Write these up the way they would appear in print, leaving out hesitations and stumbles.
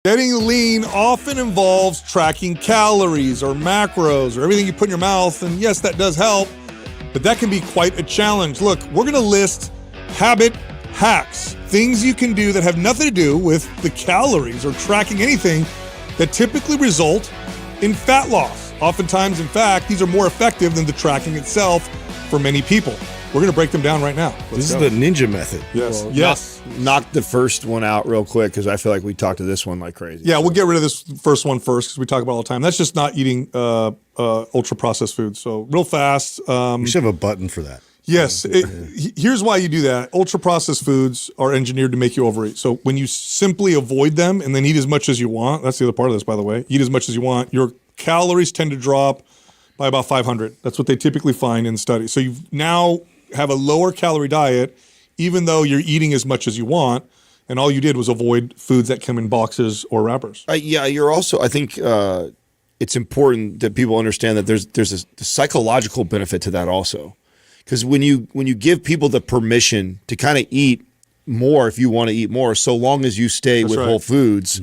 Getting lean often involves tracking calories or macros or everything you put in your mouth. And yes, that does help, but that can be quite a challenge. Look, we're going to list habit hacks, things you can do that have nothing to do with the calories or tracking anything that typically result in fat loss. Oftentimes, in fact, these are more effective than the tracking itself for many people. We're going to break them down right now. This is the ninja method. Yes. Well, yes. Knock the first one out real quick because I feel like we talked to this one like crazy. Yeah, we'll get rid of this first one first because we talk about it all the time. That's just not eating ultra-processed foods. So real fast. We should have a button for that. Yes. Here's why you do that. Ultra-processed foods are engineered to make you overeat. So when you simply avoid them and then eat as much as you want, that's the other part of this, by the way, eat as much as you want, your calories tend to drop by about 500. That's what they typically find in studies. So you now have a lower calorie diet, even though you're eating as much as you want, and all you did was avoid foods that come in boxes or wrappers. Yeah, you're also, I think it's important that people understand that there's a psychological benefit to that also. Because when you give people the permission to kind of eat more if you want to eat more, so long as you stay with whole foods,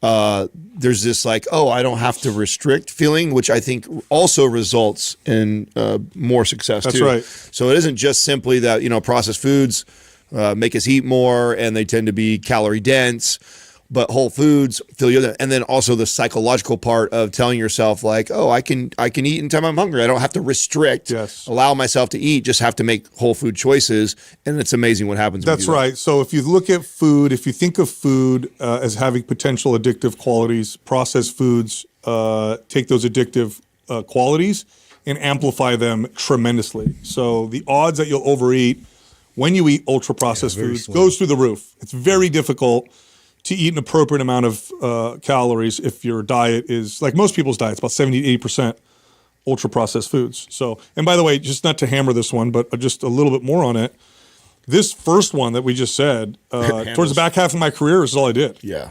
there's this like, oh, I don't have to restrict feeling, which I think also results in more success too. That's right. So it isn't just simply that, processed foods make us eat more and they tend to be calorie dense, but whole foods fill you up. And then also the psychological part of telling yourself like, oh, I can eat anytime I'm hungry. I don't have to restrict, allow myself to eat, just have to make whole food choices. And it's amazing what happens. That's right. So if you look at food, if you think of food as having potential addictive qualities, processed foods take those addictive qualities and amplify them tremendously. So the odds that you'll overeat when you eat ultra-processed foods goes through the roof. It's very difficult to eat an appropriate amount of calories if your diet is, like most people's diets, about 70 to 80% ultra-processed foods. So, and by the way, just not to hammer this one, but just a little bit more on it, this first one that we just said, towards the back half of my career is all I did. Yeah.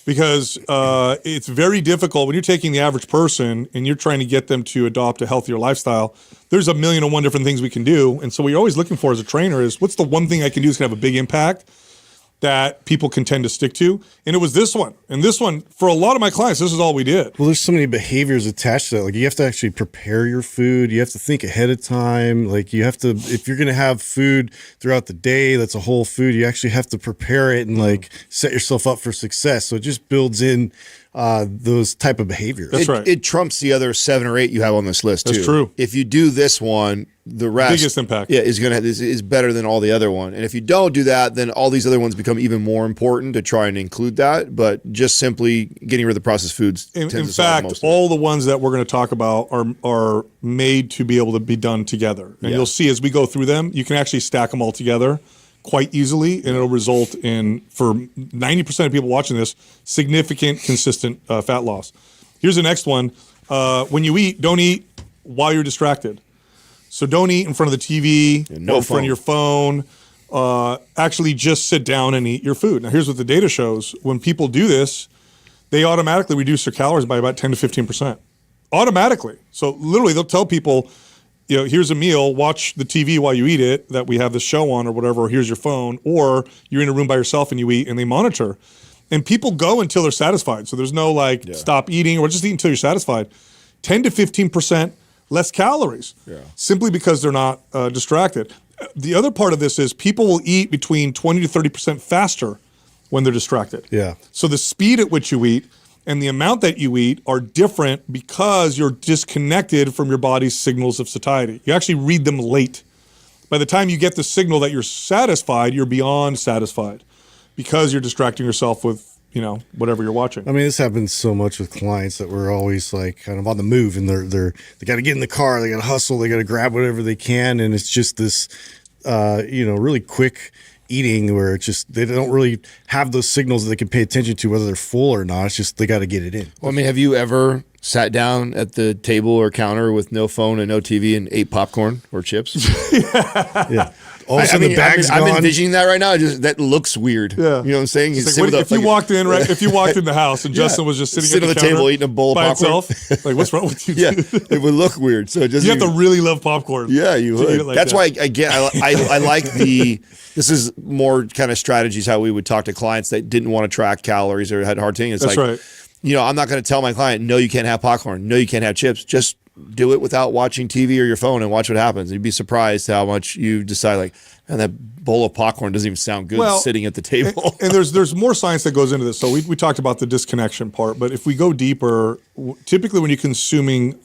Because it's very difficult when you're taking the average person and you're trying to get them to adopt a healthier lifestyle. There's a million and one different things we can do. And so what you're always looking for as a trainer is, what's the one thing I can do that's going to have a big impact that people can tend to stick to? And it was this one. And this one, for a lot of my clients, this is all we did. Well, there's so many behaviors attached to that. Like, you have to actually prepare your food. You have to think ahead of time. Like, you have to, if you're going to have food throughout the day that's a whole food, you actually have to prepare it and like set yourself up for success. So it just builds in those type of behaviors. That's right. It trumps the other 7 or 8 you have on this list too. That's true. If you do this one, the rest biggest impact, is better than all the other one. And if you don't do that, then all these other ones become even more important to try and include that. But just simply getting rid of the processed foods. In fact, all the ones that we're going to talk about are made to be able to be done together. And you'll see as we go through them, you can actually stack them all together quite easily, and it'll result in, for 90% of people watching this, significant, consistent fat loss. Here's the next one. When you eat, don't eat while you're distracted. So don't eat in front of the TV, or in front of your phone. Actually just sit down and eat your food. Now here's what the data shows. When people do this, they automatically reduce their calories by about 10 to 15%. Automatically. So literally they'll tell people, here's a meal, watch the TV while you eat it, that we have this show on or whatever, or here's your phone, or you're in a room by yourself and you eat, and they monitor. And people go until they're satisfied. So there's no stop eating or just eat until you're satisfied. 10 to 15% less calories, simply because they're not distracted. The other part of this is people will eat between 20 to 30% faster when they're distracted. Yeah. So the speed at which you eat and the amount that you eat are different because you're disconnected from your body's signals of satiety. You actually read them late. By the time you get the signal that you're satisfied, you're beyond satisfied because you're distracting yourself with whatever you're watching. I mean, this happens so much with clients that we're always like kind of on the move, and they got to get in the car, they got to hustle, they got to grab whatever they can, and it's just this, really quick eating where it's just they don't really have those signals that they can pay attention to whether they're full or not. It's just they got to get it in. Well, I mean, have you ever sat down at the table or counter with no phone and no TV and ate popcorn or chips? Yeah. all of a sudden the bag's I'm gone. envisioning that right now. That looks weird. Yeah. You know what I'm saying? It's like, if you walked in, right? If you walked in the house and Justin was just sitting on at the counter table eating a bowl of by popcorn. himself, like, what's wrong with you? Yeah, Dude? it would look weird. So it doesn't You have to even- really love popcorn. Yeah, you to eat would. it like That's that. why again I like the. This is more kind of strategies how we would talk to clients that didn't want to track calories or had a hard thing. It's That's like, right. you know, I'm not going to tell my client, no, you can't have popcorn. No, you can't have chips. Just do it without watching TV or your phone and watch what happens. You'd be surprised how much you decide, like, man, that bowl of popcorn doesn't even sound good sitting at the table. And there's more science that goes into this. So we talked about the disconnection part, but if we go deeper, typically when you're consuming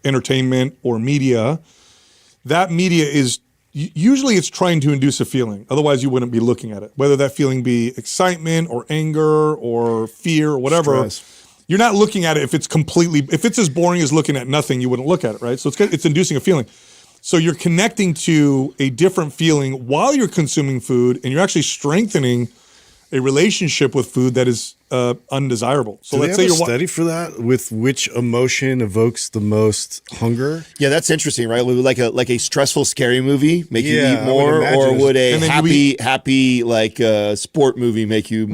entertainment or media, that media is usually it's trying to induce a feeling. Otherwise, you wouldn't be looking at it. Whether that feeling be excitement or anger or fear or whatever. Stress. You're not looking at it if it's as boring as looking at nothing, you wouldn't look at it, right? So it's inducing a feeling. So you're connecting to a different feeling while you're consuming food, and you're actually strengthening a relationship with food that is undesirable. So Do let's they say have you're a study for that with which emotion evokes the most hunger? Yeah, that's interesting, right? Would like a stressful, scary movie make you Yeah, eat I would more, imagine or it's- would a And then you happy like sport movie make you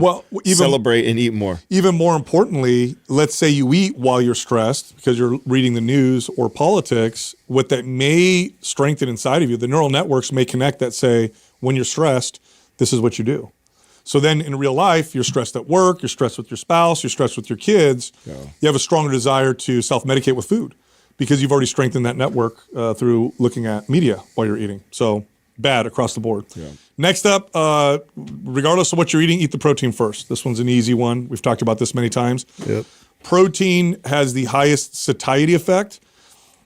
celebrate and eat more? Even more importantly, let's say you eat while you're stressed because you're reading the news or politics. What that may strengthen inside of you, the neural networks may connect that say, when you're stressed, this is what you do. So then in real life, you're stressed at work, you're stressed with your spouse, you're stressed with your kids. Yeah. You have a stronger desire to self-medicate with food because you've already strengthened that network through looking at media while you're eating. So bad across the board. Yeah. Next up, regardless of what you're eating, eat the protein first. This one's an easy one. We've talked about this many times. Yep. Protein has the highest satiety effect.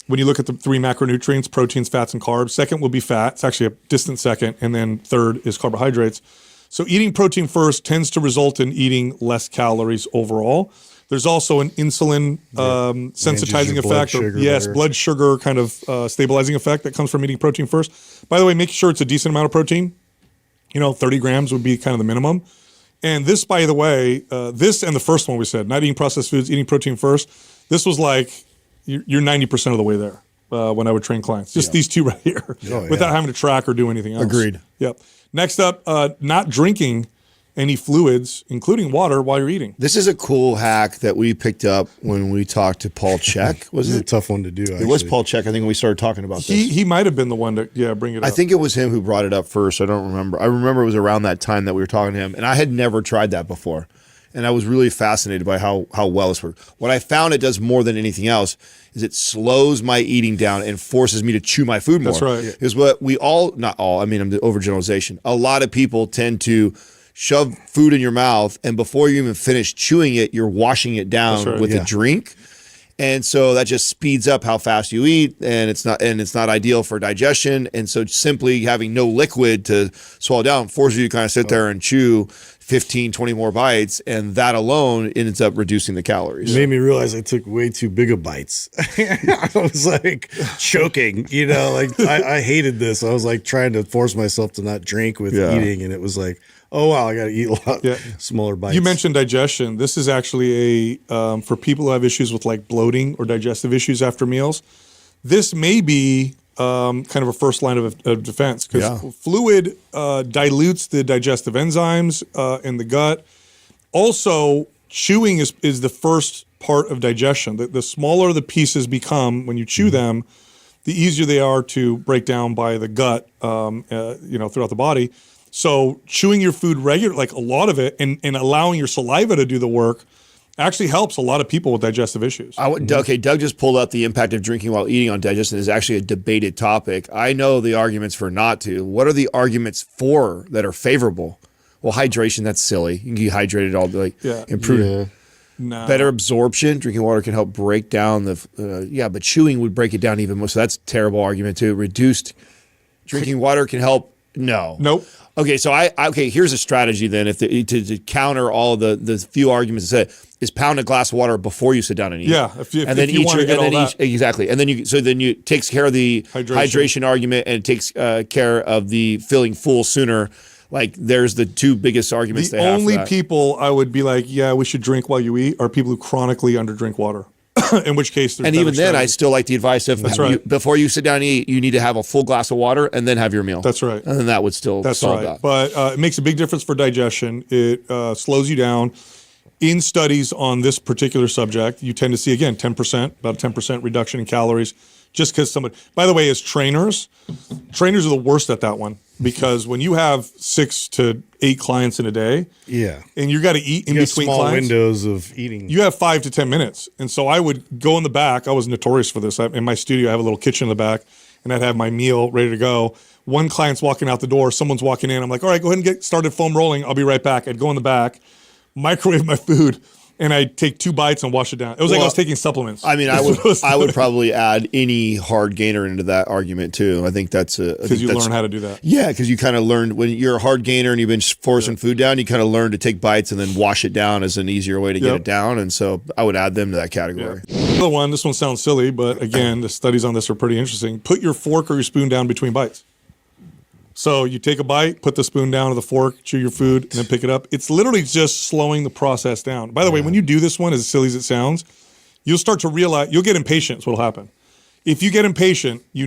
When you look at the three macronutrients, proteins, fats, and carbs, second will be fat. It's actually a distant second. And then third is carbohydrates. So eating protein first tends to result in eating less calories overall. There's also an insulin sensitizing your blood effect, or sugar yes, better. blood sugar kind of stabilizing effect that comes from eating protein first. By the way, make sure it's a decent amount of protein. 30 grams would be kind of the minimum. And this, by the way, this and the first one we said, not eating processed foods, eating protein first. This was like you're 90% of the way there when I would train clients. Just these two right here, without having to track or do anything else. Agreed. Yep. Next up, not drinking any fluids, including water, while you're eating. This is a cool hack that we picked up when we talked to Paul Check. Was This is a it? tough one to do. It was Paul Check. I think when we started talking about this. He might have been the one to bring it up. I think it was him who brought it up first. I don't remember. I remember it was around that time that we were talking to him, and I had never tried that before. And I was really fascinated by how well this works. What I found it does more than anything else is it slows my eating down and forces me to chew my food more. That's right. Is what we all, not all, I mean, I'm the overgeneralization. A lot of people tend to shove food in your mouth, and before you even finish chewing it, you're washing it down with a drink. And so that just speeds up how fast you eat, and it's not ideal for digestion. And so simply having no liquid to swallow down forces you to kind of sit there and chew 15, 20 more bites, and that alone ends up reducing the calories. It made me realize I took way too big of bites. I was like choking, I hated this. I was like trying to force myself to not drink with eating, and it was like, oh wow, I got to eat a lot smaller bites. You mentioned digestion. This is actually for people who have issues with like bloating or digestive issues after meals. This may be kind of a first line of defense because fluid dilutes the digestive enzymes in the gut. Also, chewing is the first part of digestion. The smaller the pieces become when you chew them, the easier they are to break down by the gut, throughout the body. So chewing your food regularly, like a lot of it, and allowing your saliva to do the work actually helps a lot of people with digestive issues. Okay, Doug just pulled out the impact of drinking while eating on digestion is actually a debated topic. I know the arguments for not to. What are the arguments for that are favorable? Well, hydration, that's silly. You can get hydrated all day. Improve better absorption. Drinking water can help break down but chewing would break it down even more. So that's a terrible argument too. Reduced drinking water can help. No. Nope. Okay, so here's a strategy then. If to counter all the few arguments that say is pound a glass of water before you sit down and eat. Yeah, if you want to get all that. Exactly, and then you takes care of the hydration argument and it takes care of the feeling full sooner. Like there's the two biggest arguments. The only people I would be like, yeah, we should drink while you eat are people who chronically underdrink water. in which case there's And better even then, I strategies. still like the advice of before you sit down and eat, you need to have a full glass of water and then have your meal. That's right. And then that would still solve that. But it makes a big difference for digestion. It slows you down. In studies on this particular subject, you tend to see, again, 10%, about a 10% reduction in calories, just because somebody, by the way, as trainers are the worst at that one, because when you have 6 to 8 clients in a day, and you got to eat in between small clients, windows of eating. you have 5 to 10 minutes. And so I would go in the back. I was notorious for this. In my studio, I have a little kitchen in the back, and I'd have my meal ready to go. One client's walking out the door, someone's walking in. I'm like, all right, go ahead and get started foam rolling. I'll be right back. I'd go in the back, microwave my food, and I'd take 2 bites and wash it down. It was like I was taking supplements. I mean, I would probably add any hard gainer into that argument too. I think that's because you learn how to do that. Yeah, because you kind of learned when you're a hard gainer and you've been forcing food down, you kind of learn to take bites and then wash it down as an easier way to get it down. And so I would add them to that category. Another one, this one sounds silly, but again, the studies on this are pretty interesting. Put your fork or your spoon down between bites. So you take a bite, put the spoon down to the fork, chew your food, and then pick it up. It's literally just slowing the process down. By the way, when you do this one, as silly as it sounds, you'll start to realize, you'll get impatient is what'll happen. If you get impatient, you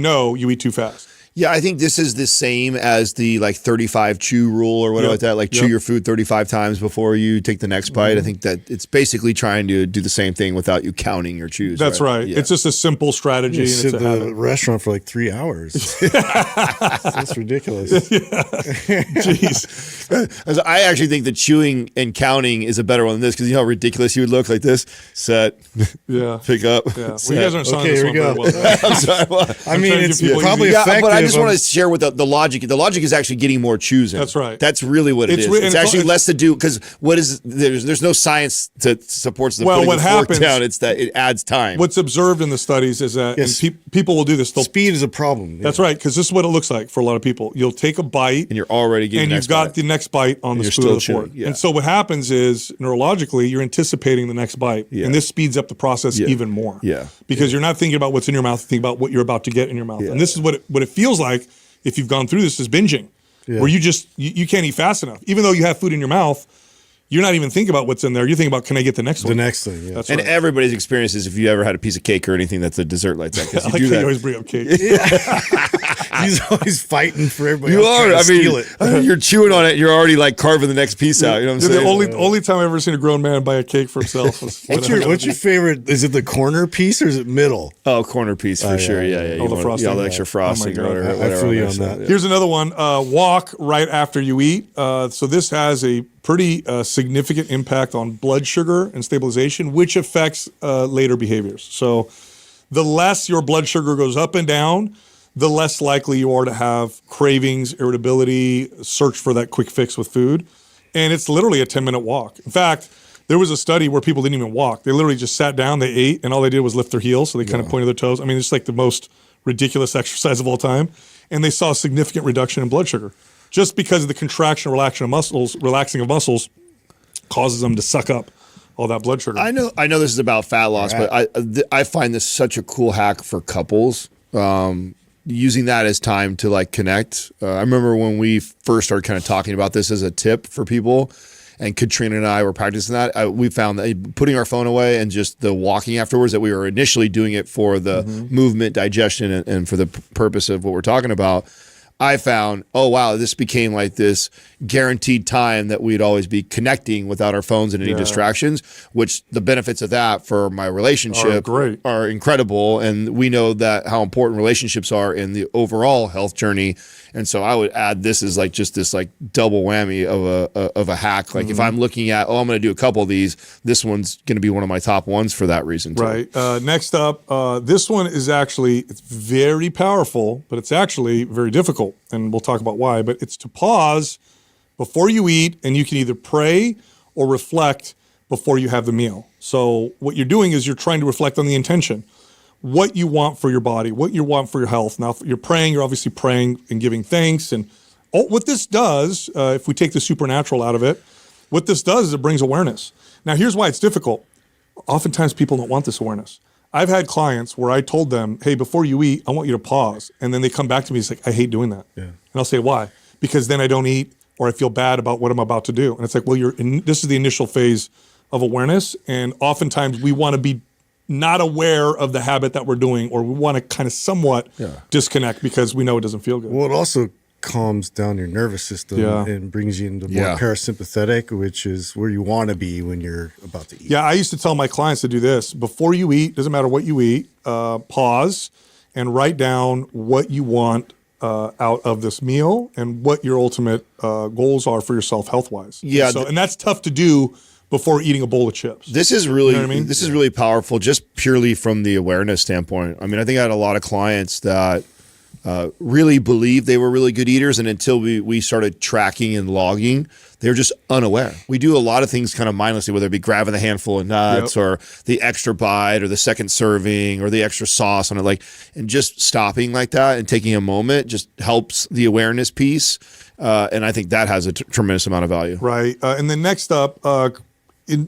eat too fast. Yeah, I think this is the same as the 35 chew rule or whatever like that. Chew your food 35 times before you take the next bite. I think that it's basically trying to do the same thing without you counting your chews. That's right. Yeah. It's just a simple strategy. You And sit it's at a the habit. restaurant for 3 hours. That's ridiculous. Jeez. As I actually think that chewing and counting is a better one than this because you know how ridiculous you would look like this. Set, pick up. Yeah. Well, set. you guys aren't selling Okay, this here one we very well. I'm sorry. What? I mean, trying to it's give people probably easy- effective. But I just want to share with the logic. The logic is actually getting more chews in. That's right. That's really what it It's is. re- It's and it's actually all- less to do because there's no science that supports the putting what the fork happens- down. It's that it adds time. What's observed in the studies is that Yes. and people will do this. They'll, Speed is a problem. That's right, because this is what it looks like for a lot of people. You'll take a bite, and you're already getting and the you've next got bite. the next bite on the you're spoon or the still fork. chewing, yeah. And so what happens is neurologically, you're anticipating the next bite, and this speeds up the process even more. Yeah. Because you're not thinking about what's in your mouth, thinking about what you're about to get in your mouth. Yeah. And this is what it feels like if you've gone through this is binging, where you can't eat fast enough, even though you have food in your mouth. You're not even thinking about what's in there. You're thinking about, can I get the next one? The next thing, yeah. That's And right. everybody's experience is if you ever had a piece of cake or anything that's a dessert like that. Because I you like do how you that. always bring up cake. He's always fighting for everybody You else are. trying to I steal mean, it. you're chewing on it. You're already carving the next piece out. You know what I'm The saying? only time I've ever seen a grown man buy a cake for himself was What's your favorite? Is it the corner piece or is it middle? Oh, corner piece for sure. Yeah. Oh, the frosting. all the extra frosting Oh or my God. whatever. I feel you on on there, that. so, Here's another one. Walk right after you eat. So this has a pretty significant impact on blood sugar and stabilization, which affects later behaviors. So the less your blood sugar goes up and down, the less likely you are to have cravings, irritability, search for that quick fix with food. And it's literally a 10-minute walk. In fact, there was a study where people didn't even walk. They literally just sat down, they ate, and all they did was lift their heels. So they kind of pointed their toes. I mean, it's like the most ridiculous exercise of all time. And they saw a significant reduction in blood sugar just because of the contraction, relaxing of muscles causes them to suck up all that blood sugar. I know this is about fat loss, but I find this such a cool hack for couples. Using that as time to connect. I remember when we first started kind of talking about this as a tip for people, and Katrina and I were practicing that. We found that putting our phone away and just the walking afterwards, that we were initially doing it for the movement, digestion, and for the purpose of what we're talking about. I found, oh, wow, this became like this guaranteed time that we'd always be connecting without our phones and any distractions, which the benefits of that for my relationship are incredible. And we know that how important relationships are in the overall health journey. And so I would add this as just this double whammy of a hack. If I'm looking at, I'm going to do a couple of these, this one's going to be one of my top ones for that reason too. Right. Next up, this one is it's very powerful, but it's actually very difficult. And we'll talk about why. But it's to pause before you eat, and you can either pray or reflect before you have the meal. So what you're doing is you're trying to reflect on the intention, what you want for your body, what you want for your health. Now, if you're praying, you're obviously praying and giving thanks. And what this does, if we take the supernatural out of it, what this does is it brings awareness. Now, here's why it's difficult. Oftentimes, people don't want this awareness. I've had clients where I told them, hey, before you eat, I want you to pause. And then they come back to me, it's like, I hate doing that. Yeah. And I'll say, why? Because then I don't eat, or I feel bad about what I'm about to do. And it's like, well, this is the initial phase of awareness. And oftentimes we want to be not aware of the habit that we're doing, or we want to kind of somewhat disconnect because we know it doesn't feel good. Well, it also calms down your nervous system and brings you into more parasympathetic, which is where you want to be when you're about to eat. Yeah, I used to tell my clients to do this. Before you eat, doesn't matter what you eat, pause and write down what you want out of this meal and what your ultimate goals are for yourself health-wise. Yeah. And that's tough to do before eating a bowl of chips. This is really, you know what I mean? This is really powerful just purely from the awareness standpoint. I mean, I think I had a lot of clients that really believed they were really good eaters, and until we started tracking and logging, they were just unaware. We do a lot of things kind of mindlessly, whether it be grabbing the handful of nuts or the extra bite or the second serving or the extra sauce on it, and just stopping like that and taking a moment just helps the awareness piece. And I think that has a tremendous amount of value. Right. And then next up,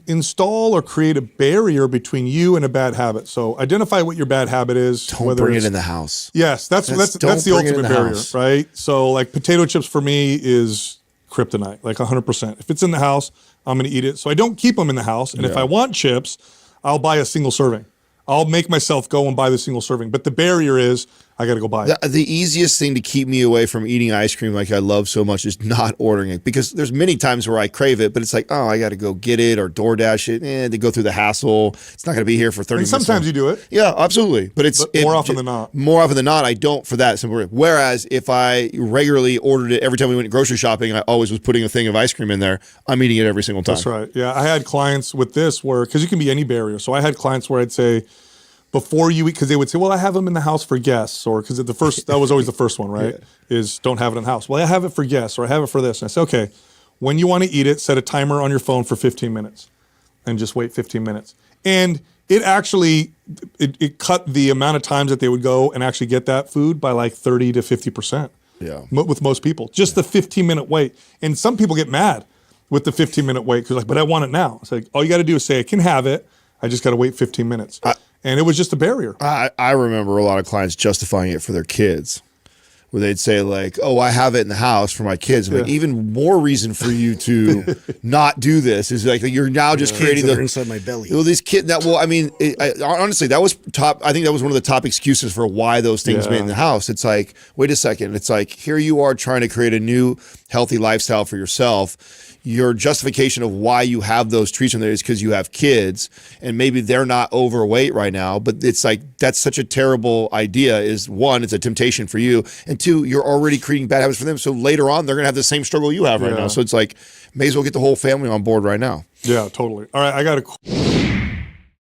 install or create a barrier between you and a bad habit. So identify what your bad habit is. Don't bring it in the house. Yes, that's the ultimate barrier, right? So like potato chips for me is kryptonite, like 100%. If it's in the house, I'm going to eat it. So I don't keep them in the house. And if I want chips, I'll buy a single serving. I'll make myself go and buy the single serving. But the barrier is I got to go buy it. The easiest thing to keep me away from eating ice cream like I love so much is not ordering it, because there's many times where I crave it, but it's like, oh, I got to go get it or DoorDash it, to go through the hassle. It's not going to be here for 30 minutes. Sometimes you do it. Yeah, absolutely. But more often than not. More often than not, I don't for that simple reason. Whereas if I regularly ordered it every time we went grocery shopping, I always was putting a thing of ice cream in there. I'm eating it every single time. That's right. Yeah, I had clients with this where, because you can be any barrier. So I had clients where I'd say, before you eat, because they would say, well, I have them in the house for guests, or because that was always the first one, right? Is don't have it in the house. Well, I have it for guests, or I have it for this. And I say, okay, when you want to eat it, set a timer on your phone for 15 minutes and just wait 15 minutes. And it actually, it cut the amount of times that they would go and actually get that food by like 30 to 50%. Yeah. With most people, just the 15-minute wait. And some people get mad with the 15-minute wait because but I want it now. It's like, all you got to do is say, I can have it. I just got to wait 15 minutes. And it was just a barrier. I remember a lot of clients justifying it for their kids, where they'd say like, oh, I have it in the house for my kids. Like, even more reason for you to not do this is like you're now just creating the inside my belly. Well, these kids honestly, that was top. I think that was one of the top excuses for why those things made in the house. It's like, wait a second. It's like, here you are trying to create a new healthy lifestyle for yourself. Your justification of why you have those treats in there is because you have kids and maybe they're not overweight right now, but it's like, that's such a terrible idea. Is one, it's a temptation for you. And two, you're already creating bad habits for them. So later on, they're going to have the same struggle you have right now. So it's like, may as well get the whole family on board right now. Yeah, totally. All right, I got a